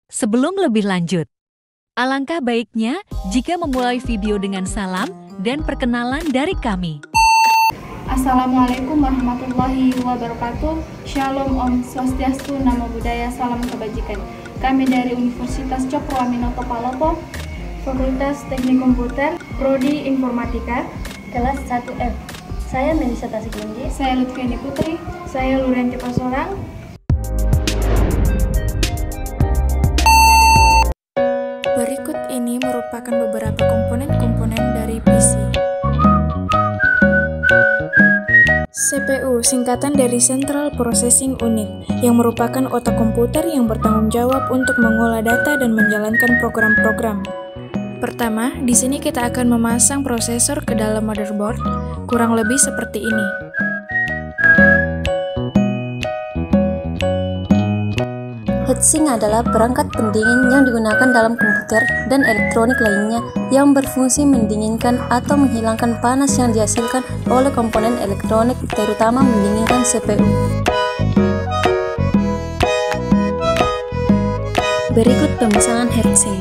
Sebelum lebih lanjut, alangkah baiknya jika memulai video dengan salam dan perkenalan dari kami. Assalamualaikum warahmatullahi wabarakatuh. Shalom, Om Swastiastu, Namo Buddhaya, salam kebajikan. Kami dari Universitas Cokro Aminoto Palopo, Fakultas Teknik Komputer, Prodi Informatika, kelas 1F. Saya Melisa Tasikinggi. Saya Lutfiani Putri. Saya Lurianti Pasorang. Berikut ini merupakan beberapa komponen-komponen dari PC. CPU, singkatan dari Central Processing Unit, yang merupakan otak komputer yang bertanggung jawab untuk mengolah data dan menjalankan program-program. Pertama, di sini kita akan memasang prosesor ke dalam motherboard, kurang lebih seperti ini. Heatsink adalah perangkat pendingin yang digunakan dalam komputer dan elektronik lainnya yang berfungsi mendinginkan atau menghilangkan panas yang dihasilkan oleh komponen elektronik, terutama mendinginkan CPU. Berikut pemasangan heatsink,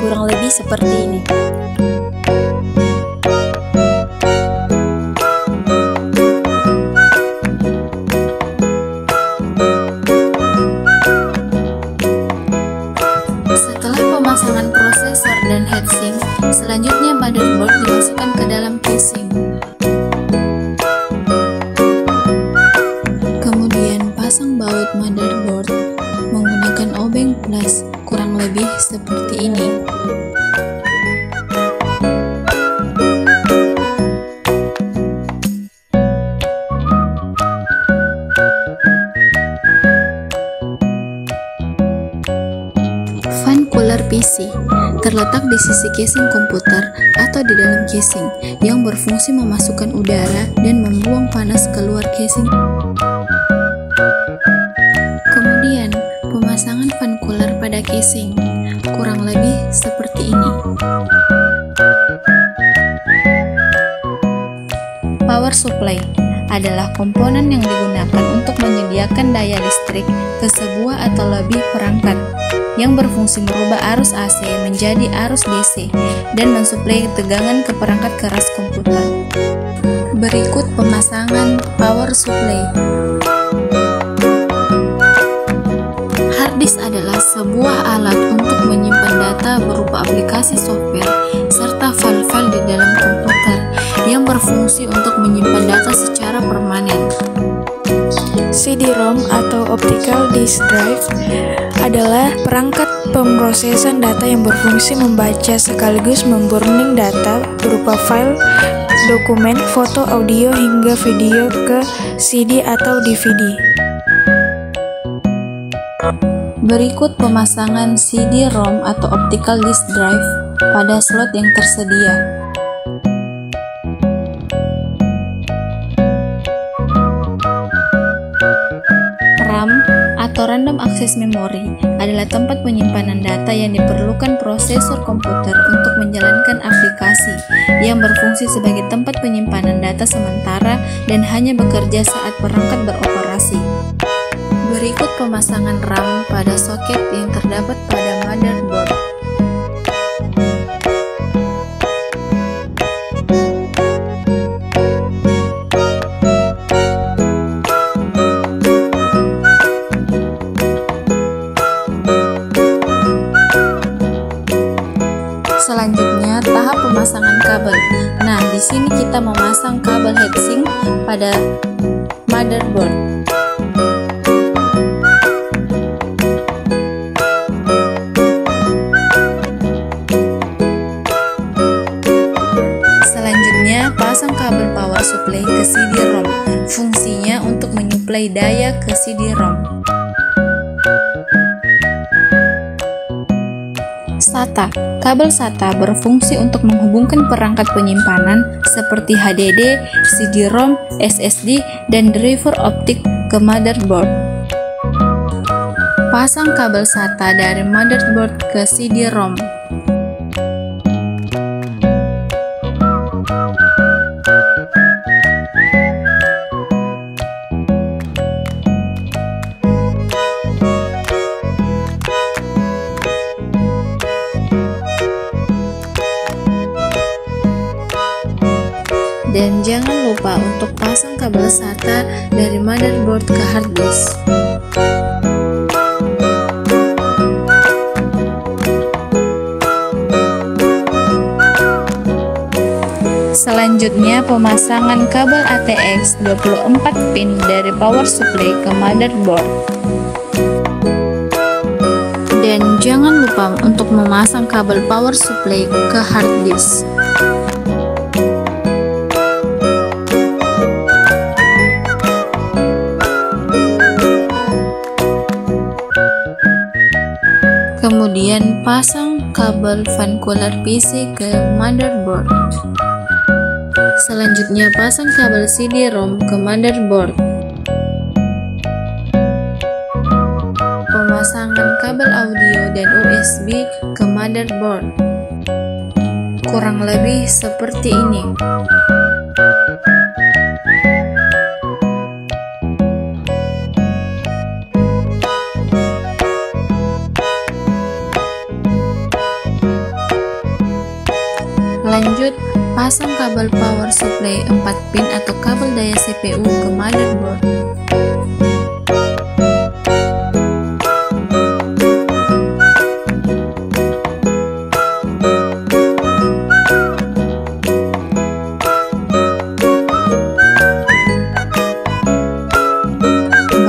kurang lebih seperti ini. Pemasangan prosesor dan heatsink, selanjutnya motherboard dimasukkan ke dalam casing. Kemudian pasang baut motherboard menggunakan obeng plus, kurang lebih seperti ini. Fan cooler PC terletak di sisi casing komputer atau di dalam casing yang berfungsi memasukkan udara dan membuang panas keluar casing. Kemudian, pemasangan fan cooler pada casing kurang lebih seperti ini. Power supply adalah komponen yang digunakan untuk menyediakan daya listrik ke sebuah atau lebih perangkat yang berfungsi merubah arus AC menjadi arus DC dan mensuplai tegangan ke perangkat keras komputer. Berikut pemasangan power supply. Hard disk adalah sebuah alat untuk menyimpan data berupa aplikasi software serta file-file di dalam komputer yang berfungsi untuk menyimpan data secara permanen. CD-ROM atau Optical Disk Drive adalah perangkat pemrosesan data yang berfungsi membaca sekaligus memburning data berupa file, dokumen, foto, audio, hingga video ke CD atau DVD. Berikut pemasangan CD-ROM atau Optical Disk Drive pada slot yang tersedia. RAM atau Random Access Memory adalah tempat penyimpanan data yang diperlukan prosesor komputer untuk menjalankan aplikasi yang berfungsi sebagai tempat penyimpanan data sementara dan hanya bekerja saat perangkat beroperasi. Berikut pemasangan RAM pada soket yang terdapat pada motherboard. Selanjutnya, tahap pemasangan kabel. Nah, di sini kita memasang kabel heatsink pada motherboard. Selanjutnya, pasang kabel power supply ke CD-ROM. Fungsinya untuk menyuplai daya ke CD-ROM. SATA. Kabel SATA berfungsi untuk menghubungkan perangkat penyimpanan seperti HDD, CD-ROM, SSD, dan driver optik ke motherboard. Pasang kabel SATA dari motherboard ke CD-ROM. Dan jangan lupa untuk pasang kabel SATA dari motherboard ke hard disk. Selanjutnya, pemasangan kabel ATX 24 pin dari power supply ke motherboard. Dan jangan lupa untuk memasang kabel power supply ke hard disk. Kemudian pasang kabel fan cooler PC ke motherboard. Selanjutnya pasang kabel CD-ROM ke motherboard. Pemasangan kabel audio dan USB ke motherboard. Kurang lebih seperti ini. Lanjut, pasang kabel power supply 4 pin atau kabel daya CPU ke motherboard.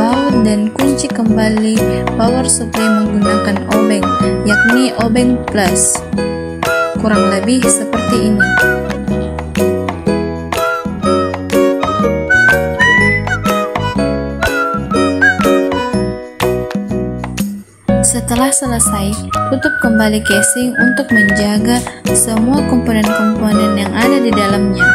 Baut dan kunci kembali power supply menggunakan obeng, yakni obeng plus. Kurang lebih seperti ini. Setelah selesai, tutup kembali casing untuk menjaga semua komponen-komponen yang ada di dalamnya.